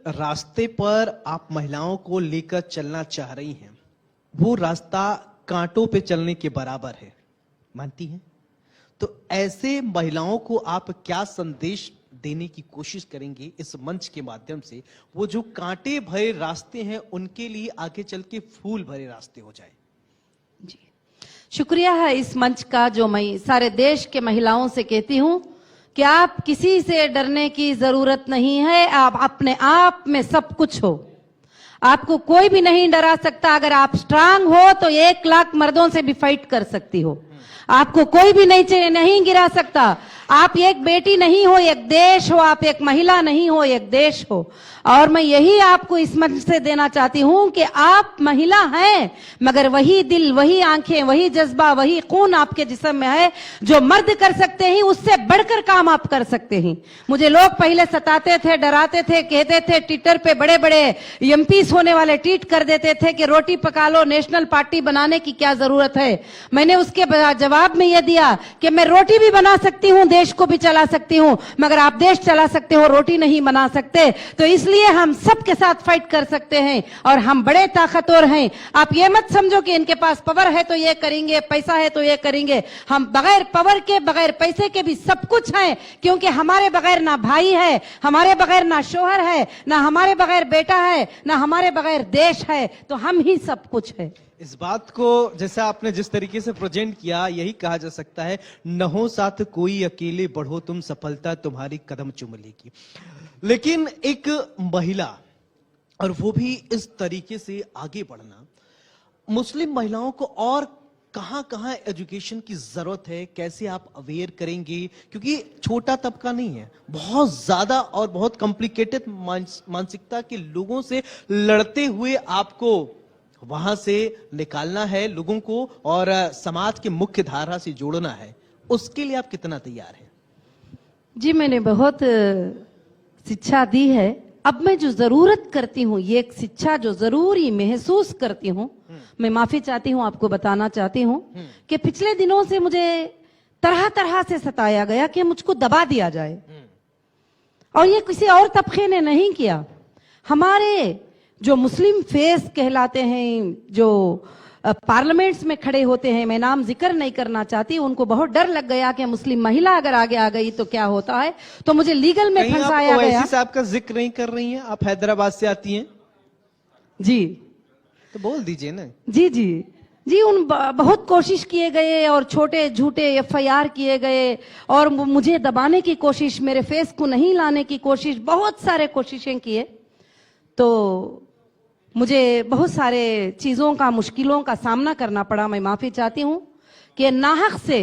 रास्ते पर आप महिलाओं को लेकर चलना चाह रही हैं, वो रास्ता कांटों पे चलने के बराबर है, मानती हैं? तो ऐसे महिलाओं को आप क्या संदेश देने की कोशिश करेंगे इस मंच के माध्यम से, वो जो कांटे भरे रास्ते हैं उनके लिए आगे चल के फूल भरे रास्ते हो जाए? जी, शुक्रिया है इस मंच का, जो मैं सारे देश के महिलाओं से कहती हूं कि आप किसी से डरने की जरूरत नहीं है, आप अपने आप में सब कुछ हो, आपको कोई भी नहीं डरा सकता। अगर आप स्ट्रांग हो तो 1 लाख मर्दों से भी फाइट कर सकती हो, आपको कोई भी नहीं गिरा सकता। आप एक बेटी नहीं हो, एक देश हो, आप एक महिला नहीं हो, एक देश हो। और मैं यही आपको इस मंच से देना चाहती हूं कि आप महिला हैं, मगर वही दिल, वही आंखें, वही जज्बा, वही खून आपके जिस्म में है जो मर्द कर सकते हैं, उससे बढ़कर काम आप कर सकते हैं। मुझे लोग पहले सताते थे, डराते थे, कहते थे, ट्विटर पे बड़े बड़े एमपीस होने वाले ट्वीट कर देते थे कि रोटी पका लो, नेशनल पार्टी बनाने की क्या जरूरत है। मैंने उसके जवाब में यह दिया कि मैं रोटी भी बना सकती हूं, देश को भी चला सकती हूं, मगर आप देश चला सकते हो, रोटी नहीं बना सकते। तो इसलिए हम सबके साथ फाइट कर सकते हैं और हम बड़े ताकतवर हैं। आप ये मत समझो कि इनके पास पावर है तो ये करेंगे, पैसा है तो ये करेंगे। हम बगैर पावर के, बगैर पैसे के भी सब कुछ हैं, क्योंकि हमारे बगैर ना भाई है, हमारे बगैर ना शोहर है, ना हमारे बगैर बेटा है, ना हमारे बगैर देश है, तो हम ही सब कुछ है। इस बात को जैसा आपने जिस तरीके से प्रेजेंट किया, यही कहा जा सकता है, न हो साथ कोई, अकेले बढ़ो तुम, सफलता तुम्हारी कदम चूम लेगी। लेकिन एक महिला, और वो भी इस तरीके से आगे बढ़ना, मुस्लिम महिलाओं को और कहां कहां एजुकेशन की जरूरत है, कैसे आप अवेयर करेंगे? क्योंकि छोटा तबका नहीं है, बहुत ज्यादा और बहुत कॉम्प्लिकेटेड मानसिकता के लोगों से लड़ते हुए आपको वहां से निकालना है लोगों को और समाज के मुख्य धारा से जोड़ना है। उसके लिए आप कितना तैयार हैं? जी, मैंने बहुत शिक्षा दी है। अब मैं जो जरूरत करती हूँ, ये एक शिक्षा जो जरूरी महसूस करती हूँ, मैं माफी चाहती हूँ, आपको बताना चाहती हूँ कि पिछले दिनों से मुझे तरह तरह से सताया गया कि मुझको दबा दिया जाए, और ये किसी और तबके ने नहीं किया। हमारे जो मुस्लिम फेस कहलाते हैं, जो पार्लियामेंट्स में खड़े होते हैं, मैं नाम जिक्र नहीं करना चाहती, उनको बहुत डर लग गया कि मुस्लिम महिला अगर आगे आ गई तो क्या होता है, तो मुझे लीगल में फंसाया गया। ओवैसी साहब का जिक्र नहीं कर रही हैं, आप हैदराबाद से आती हैं जी, तो बोल दीजिए ना। जी जी जी, उन बहुत कोशिश किए गए और छोटे झूठे एफआईआर किए गए और मुझे दबाने की कोशिश, मेरे फेस को नहीं लाने की कोशिश, बहुत सारे कोशिशें किए। तो मुझे बहुत सारे चीजों का, मुश्किलों का सामना करना पड़ा। मैं माफी चाहती हूं कि नाहक से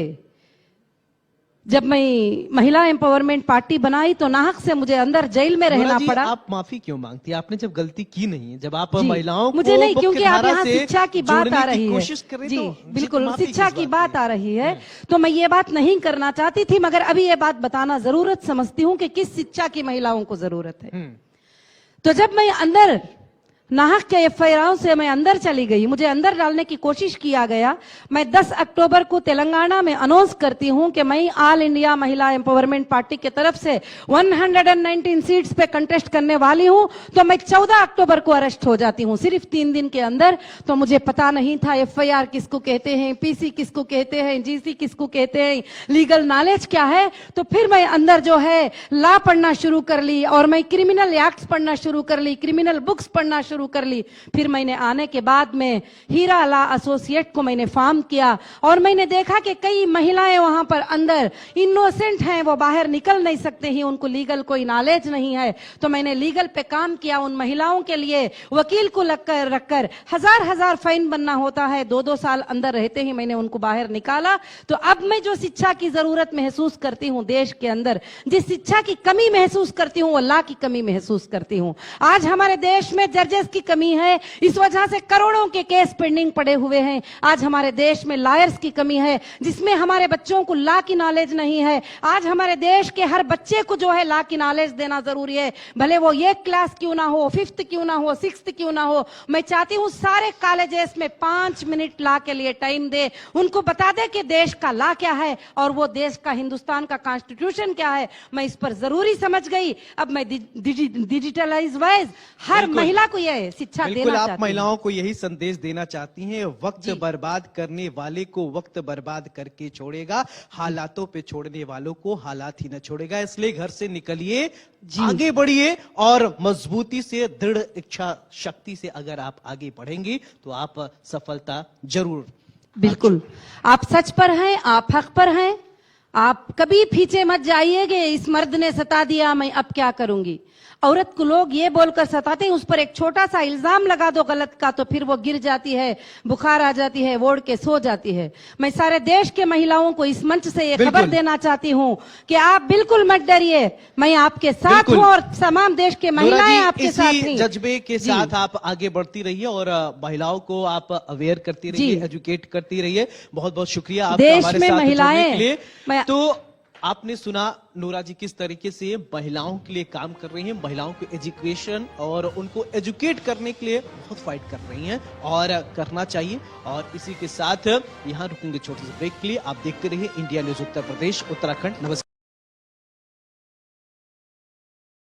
जब मैं महिला एम्पावरमेंट पार्टी बनाई तो नाहक से मुझे अंदर जेल में रहना पड़ा। आप माफी क्यों मांगती है? आपने जब गलती की नहीं है, जब आप महिलाओं को मुझे नहीं, क्योंकि आप यहाँ शिक्षा की बात आ रही है, कोशिश करें जी तो बिल्कुल शिक्षा की बात आ रही है, तो मैं ये बात नहीं करना चाहती थी, मगर अभी ये बात बताना जरूरत समझती हूँ कि किस शिक्षा की महिलाओं को जरूरत है। तो जब मैं अंदर नाहक के एफआईआर से मैं अंदर चली गई, मुझे अंदर डालने की कोशिश किया गया। मैं 10 अक्टूबर को तेलंगाना में अनाउंस करती हूं कि मैं ऑल इंडिया महिला एम्पावरमेंट पार्टी की तरफ से 119 सीट्स पे कंटेस्ट करने वाली हूं, तो मैं 14 अक्टूबर को अरेस्ट हो जाती हूं, सिर्फ 3 दिन के अंदर। तो मुझे पता नहीं था एफआईआर किसको कहते हैं, पीसी किसको कहते हैं, जीसी किसको कहते हैं, लीगल नॉलेज क्या है। तो फिर मैं अंदर जो है लॉ पढ़ना शुरू कर ली और मैं क्रिमिनल एक्ट्स पढ़ना शुरू कर ली, क्रिमिनल बुक्स पढ़ना शुरू कर ली। फिर मैंने आने के बाद में हीरा लॉ एसोसिएट को मैंने फॉर्म किया और मैंने देखा कि कई महिलाएं वहां पर अंदर इनोसेंट हैं, वो बाहर निकल नहीं सकते ही, उनको लीगल कोई नॉलेज नहीं है। तो मैंने लीगल पे काम किया, उन महिलाओं के लिए वकील को रखकर हजार फाइन बनना होता है, 2-2 साल अंदर रहते ही मैंने उनको बाहर निकाला। तो अब मैं जो शिक्षा की जरूरत महसूस करती हूँ देश के अंदर, जिस शिक्षा की कमी महसूस करती हूँ वो लॉ की कमी महसूस करती हूँ। आज हमारे देश में जजेस की कमी है, इस वजह से करोड़ों के केस पेंडिंग पड़े हुए हैं। आज हमारे देश में लॉयर्स की कमी है, जिसमें हमारे बच्चों को लॉ की नॉलेज नहीं है। आज हमारे देश के हर बच्चे को जो है लॉ की नॉलेज देना जरूरी है, भले वो 1 क्लास क्यों ना हो, 5th क्यों ना हो, 6th क्यों ना हो। मैं चाहती हूँ सारे कॉलेजेस में 5 मिनट लॉ के लिए टाइम दे, उनको बता दे कि देश का लॉ क्या है और वो देश का, हिंदुस्तान का कॉन्स्टिट्यूशन क्या है। मैं इस पर जरूरी समझ गई। अब मैं डिजिटलाइज वाइज हर महिला को यह शिक्षा बिल्कुल देना आप चाहती हूँ। महिलाओं को यही संदेश देना चाहती हैं, वक्त बर्बाद करने वाले को वक्त बर्बाद करके छोड़ेगा, हालातों पे छोड़ने वालों को हालात ही न छोड़ेगा। इसलिए घर से निकलिए, आगे बढ़िए और मजबूती से, दृढ़ इच्छा शक्ति से अगर आप आगे बढ़ेंगे तो आप सफलता जरूर। बिल्कुल, आप सच पर हैं, आप हक पर हैं। आप कभी पीछे मत जाइएगे, इस मर्द ने सता दिया, मैं अब क्या करूंगी। औरत को लोग ये बोलकर सताते हैं, उस पर एक छोटा सा इल्जाम लगा दो गलत का तो फिर वो गिर जाती है, बुखार आ जाती है, ओढ़ के सो जाती है। मैं सारे देश के महिलाओं को इस मंच से ये खबर देना चाहती हूँ कि आप बिल्कुल मत डरिए, मैं आपके साथ हूँ और तमाम देश के महिलाएं आपके साथ हैं। जज्बे के साथ आप आगे बढ़ती रहिए और महिलाओं को आप अवेयर करती रहिए, एजुकेट करती रहिए। बहुत बहुत शुक्रिया आपका देश हमारे में साथ महिलाएं जुड़ने के लिए। तो आपने सुना नूरा जी किस तरीके से महिलाओं के लिए काम कर रही हैं, महिलाओं को एजुकेशन और उनको एजुकेट करने के लिए बहुत फाइट कर रही हैं और करना चाहिए। और इसी के साथ यहाँ रुकेंगे छोटे से ब्रेक के लिए। आप देखते रहिए इंडिया न्यूज उत्तर प्रदेश उत्तराखंड। नमस्कार।